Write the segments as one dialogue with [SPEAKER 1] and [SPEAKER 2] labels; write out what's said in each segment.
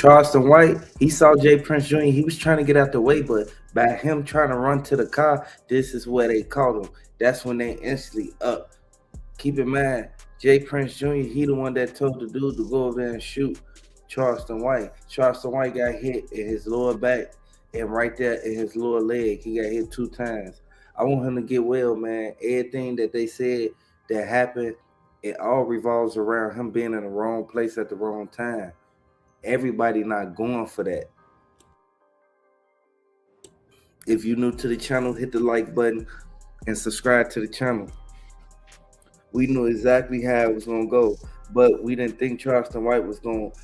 [SPEAKER 1] Charleston White, he saw Jay Prince Jr. He was trying to get out the way, but by him trying to run to the car, this is where they caught him. That's when they instantly up. Keep in mind, Jay Prince Jr., he the one that told the dude to go over there and shoot Charleston White. Charleston White got hit in his lower back and right there in his lower leg. He got hit 2 times. I want him to get well, man. Everything that they said that happened, it all revolves around him being in the wrong place at the wrong time. Everybody not going for that. If you're new to the channel, hit the like button and subscribe to the channel. We knew exactly how it was going to go, but we didn't think Charleston White was going to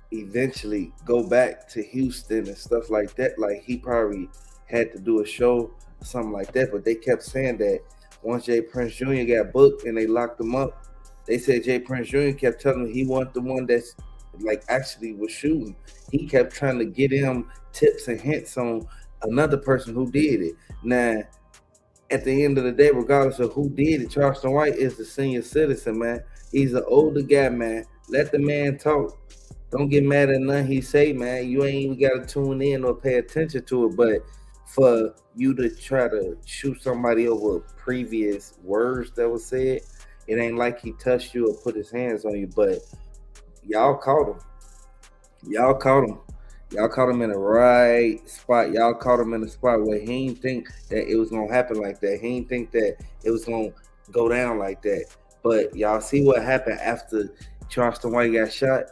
[SPEAKER 1] eventually go back to Houston and stuff like that. Like, he probably had to do a show or something like that, but they kept saying that once Jay Prince Jr. got booked and they locked him up, they said Jay Prince Jr. kept telling him he wasn't the one that's like actually was shooting. He kept trying to get him tips and hints on another person who did it. Now, at the end of the day, regardless of who did it, Charleston White is the senior citizen, man. He's an older guy, man. Let the man talk. Don't get mad at nothing he say, man. You ain't even got to tune in or pay attention to it. But for you to try to shoot somebody over previous words that was said, it ain't like he touched you or put his hands on you. But y'all caught him. Y'all caught him. Y'all caught him in the right spot. Y'all caught him in the spot where he didn't think that it was going to happen like that. He didn't think that it was going to go down like that. But y'all see what happened after Charleston White got shot?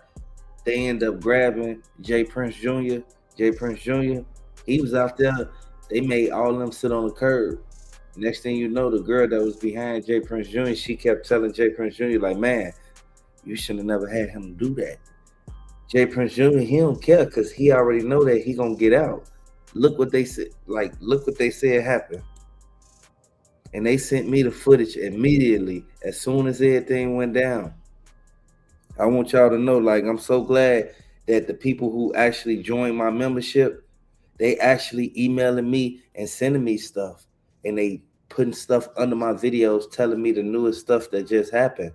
[SPEAKER 1] They end up grabbing Jay Prince Jr. Jay Prince Jr., he was out there. They made all of them sit on the curb. Next thing you know, the girl that was behind Jay Prince Jr., she kept telling Jay Prince Jr., like, man, you should have never had him do that. Jay Prince Jr., he don't care because he already know that he gonna get out. Look what they said. Like, look what they said happened. And they sent me the footage immediately as soon as everything went down. I want y'all to know, like, I'm so glad that the people who actually joined my membership, they actually emailing me and sending me stuff. And they putting stuff under my videos telling me the newest stuff that just happened.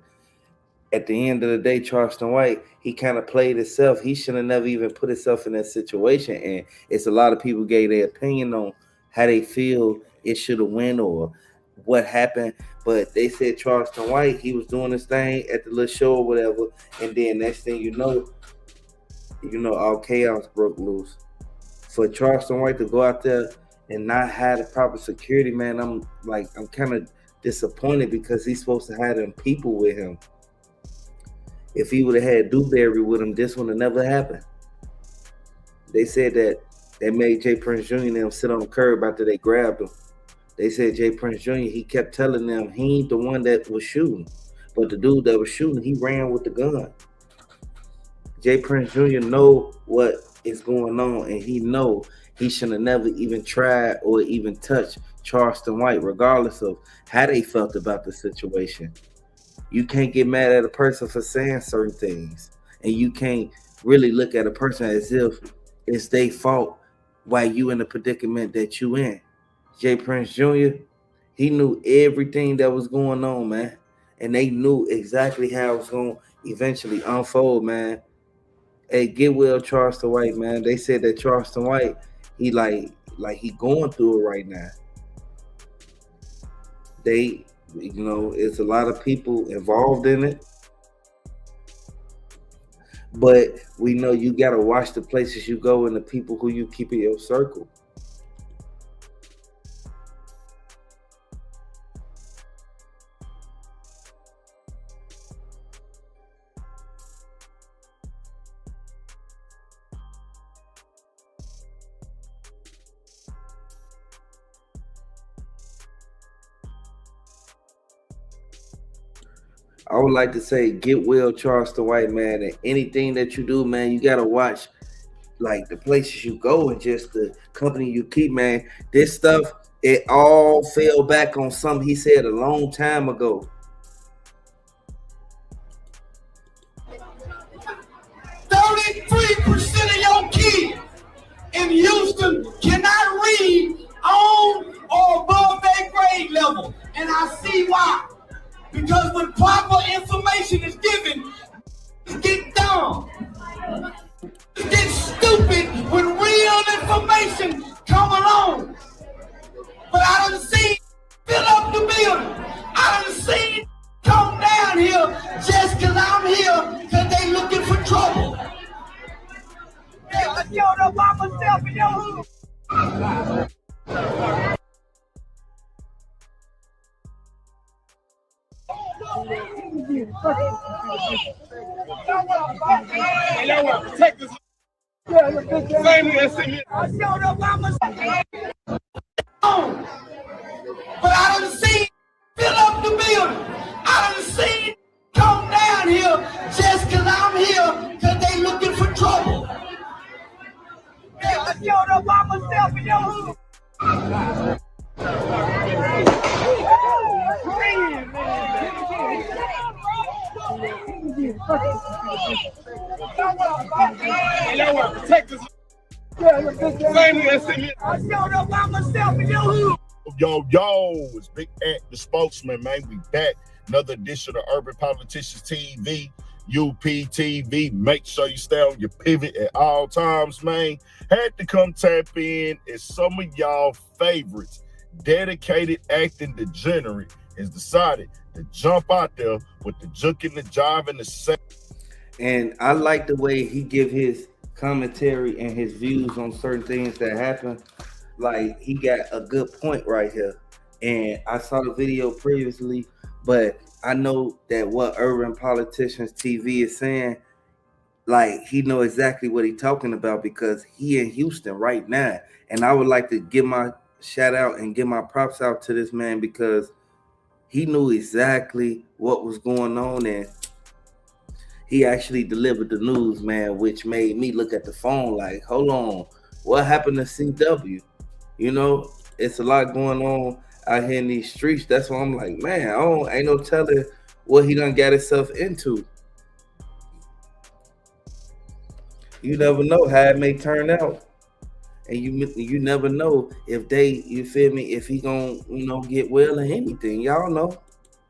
[SPEAKER 1] At the end of the day, Charleston White, he kind of played himself. He should have never even put himself in that situation. And it's a lot of people gave their opinion on how they feel it should have went or what happened. But they said Charleston White, he was doing his thing at the little show or whatever. And then next thing you know, all chaos broke loose. For Charleston White to go out there and not have the proper security, man, I'm kind of disappointed because he's supposed to have them people with him. If he would have had Dewberry with him, this would have never happened. They said that they made Jay Prince Jr. and them sit on the curb after they grabbed him. They said Jay Prince Jr., he kept telling them he ain't the one that was shooting. But the dude that was shooting, he ran with the gun. Jay Prince Jr. know what is going on, and he know he should have never even tried or even touched Charleston White, regardless of how they felt about the situation. You can't get mad at a person for saying certain things. And you can't really look at a person as if it's their fault while you in the predicament that you in. Jay Prince Jr., he knew everything that was going on, man. And they knew exactly how it was going to eventually unfold, man. Hey, get well, Charleston White, man. They said that Charleston White, he like he going through it right now. It's a lot of people involved in it. But we know you got to watch the places you go and the people who you keep in your circle. I would like to say, get well, Charleston White, man. And anything that you do, man, you got to watch, like, the places you go and just the company you keep, man. This stuff, it all fell back on something he said a long time ago.
[SPEAKER 2] 33% of your kids in Houston cannot read on or above their grade level. And I see why. Because when proper information is given, it gets dumb. It gets come along. But I done seen fill up the building. I done seen come down here just because I'm here because they looking for trouble. I showed up by myself in your hood.
[SPEAKER 3] Y'all want to protect us. Same as
[SPEAKER 2] I showed up by myself. But I done seen fill up the building. I done seen come down here just because I'm here because they looking for trouble. I showed up by myself in your hood.
[SPEAKER 3] y'all want to protect us. Same as
[SPEAKER 2] I showed up by myself in your hood.
[SPEAKER 4] Yo, it's Big Ant, the spokesman, man. We back. Another edition of Urban Politicians TV, UPTV. Make sure you stay on your pivot at all times, man. Had to come tap in as some of y'all favorites, dedicated acting degenerate, has decided to jump out there with the juke and the jive and the set.
[SPEAKER 1] And I like the way he give his commentary and his views on certain things that happen. Like, he got a good point right here. And I saw the video previously, but I know that what Urban Politicians TV is saying, like, he know exactly what he's talking about because he in Houston right now. And I would like to give my shout out and give my props out to this man because he knew exactly what was going on, and he actually delivered the news, man, which made me look at the phone like, hold on, what happened to CW? You know, it's a lot going on out here in these streets. That's why I'm like, man, ain't no telling what he done got himself into. You never know how it may turn out. And you never know if you feel me, if he gonna, get well or anything. Y'all know.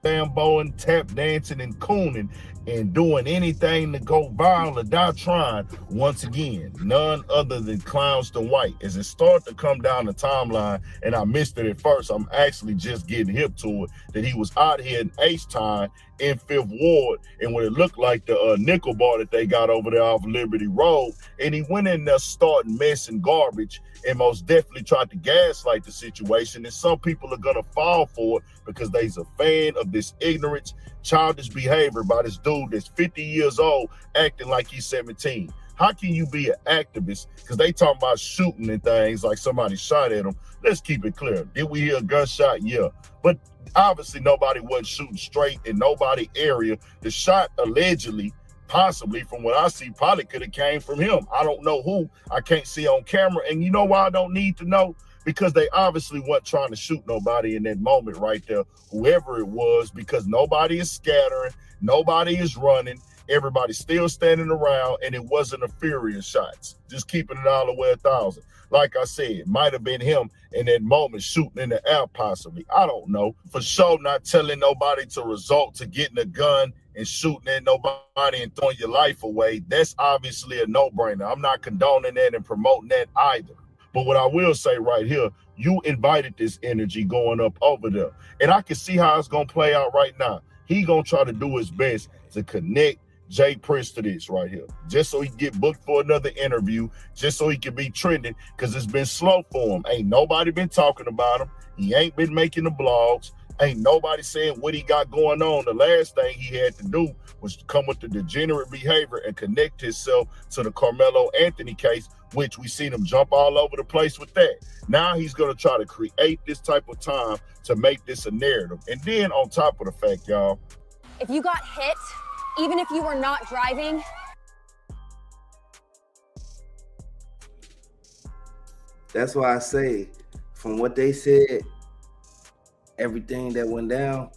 [SPEAKER 4] Bamboing, tap dancing, and cooning, and doing anything to go viral or die trying. Once again, none other than Charleston White. As it started to come down the timeline, and I missed it at first, I'm actually just getting hip to it, that he was out here in H-Time in 5th Ward, and when it looked like the nickel bar that they got over there off Liberty Road, and he went in there starting mess and garbage, and most definitely tried to gaslight the situation, and some people are gonna fall for it because they's a fan of this ignorance, childish behavior by this dude that's 50 years old acting like he's 17. How can you be an activist? Because they talking about shooting and things like somebody shot at him. Let's keep it clear. Did we hear a gunshot? Yeah. But obviously nobody wasn't shooting straight in nobody area. The shot allegedly, possibly from what I see, probably could have came from him. I don't know who. I can't see on camera. And you know why I don't need to know? Because they obviously weren't trying to shoot nobody in that moment right there, whoever it was, because nobody is scattering, nobody is running, everybody's still standing around, and it wasn't a fury of shots. Just keeping it all the way 1,000. Like I said, it might have been him in that moment shooting in the air possibly. I don't know. For sure not telling nobody to resort to getting a gun and shooting at nobody and throwing your life away. That's obviously a no-brainer. I'm not condoning that and promoting that either. But what I will say right here, you invited this energy going up over there. And I can see how it's going to play out right now. He going to try to do his best to connect Jay Prince to this right here, just so he can get booked for another interview, just so he can be trending, because it's been slow for him. Ain't nobody been talking about him. He ain't been making the blogs. Ain't nobody saying what he got going on. The last thing he had to do was to come with the degenerate behavior and connect himself to the Carmelo Anthony case, which we seen him jump all over the place with that. Now he's going to try to create this type of time to make this a narrative. And then on top of the fact, y'all,
[SPEAKER 5] if you got hit, even if you were not driving,
[SPEAKER 1] that's why I say, from what they said, everything that went down,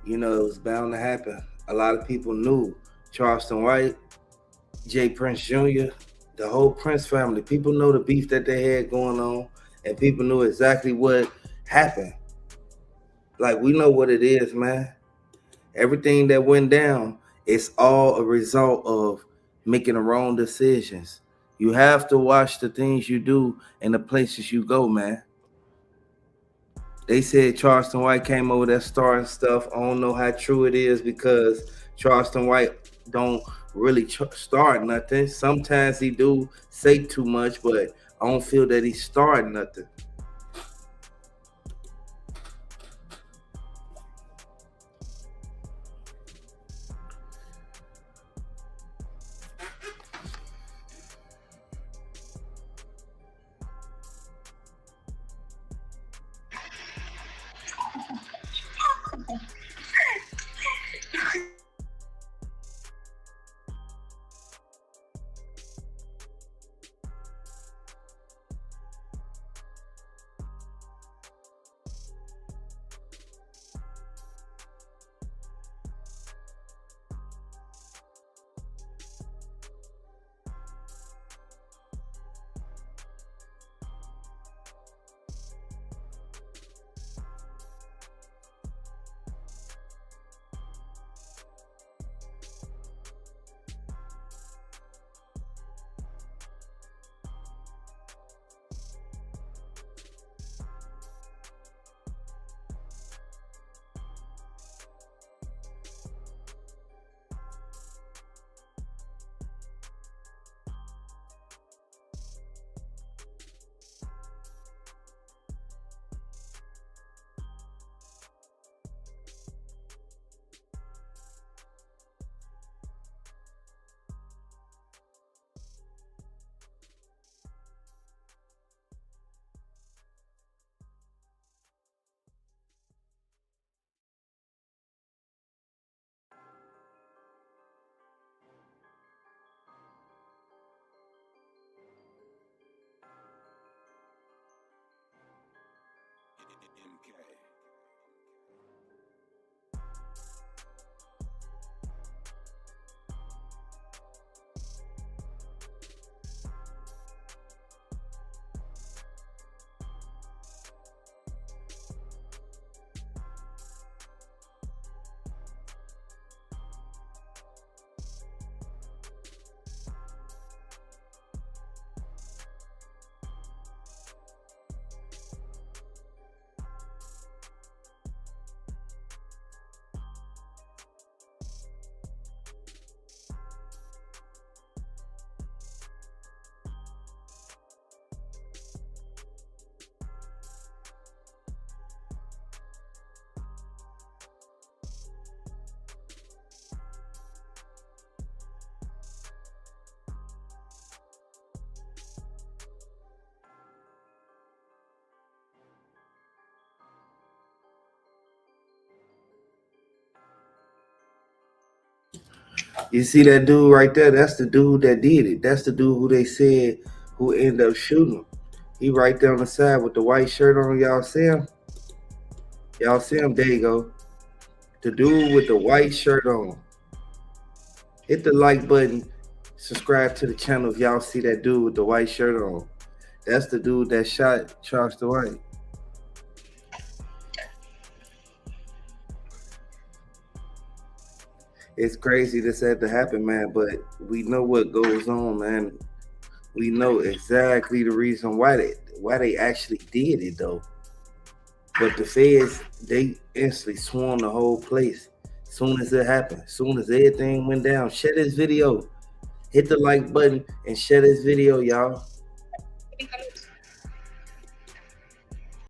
[SPEAKER 1] it was bound to happen. A lot of people knew Charleston White, Jay Prince Jr., the whole Prince family. People know the beef that they had going on, and people knew exactly what happened. Like, we know what it is, man. Everything that went down, it's all a result of making the wrong decisions. You have to watch the things you do and the places you go, man. They said Charleston White came over there starting stuff. I don't know how true it is because Charleston White don't really start nothing. Sometimes he do say too much, but I don't feel that he started nothing. You see that dude right there? That's the dude that did it. That's the dude who they said who ended up shooting him. He right there on the side with the white shirt on. Y'all see him? Y'all see him? There you go. The dude with the white shirt on. Hit the like button. Subscribe to the channel if y'all see that dude with the white shirt on. That's the dude that shot Charleston White. It's crazy this had to happen, man, but we know what goes on, man. We know exactly the reason why they actually did it, though. But the feds, they instantly swarmed the whole place. Soon as it happened, soon as everything went down. Share this video. Hit the like button and share this video, y'all.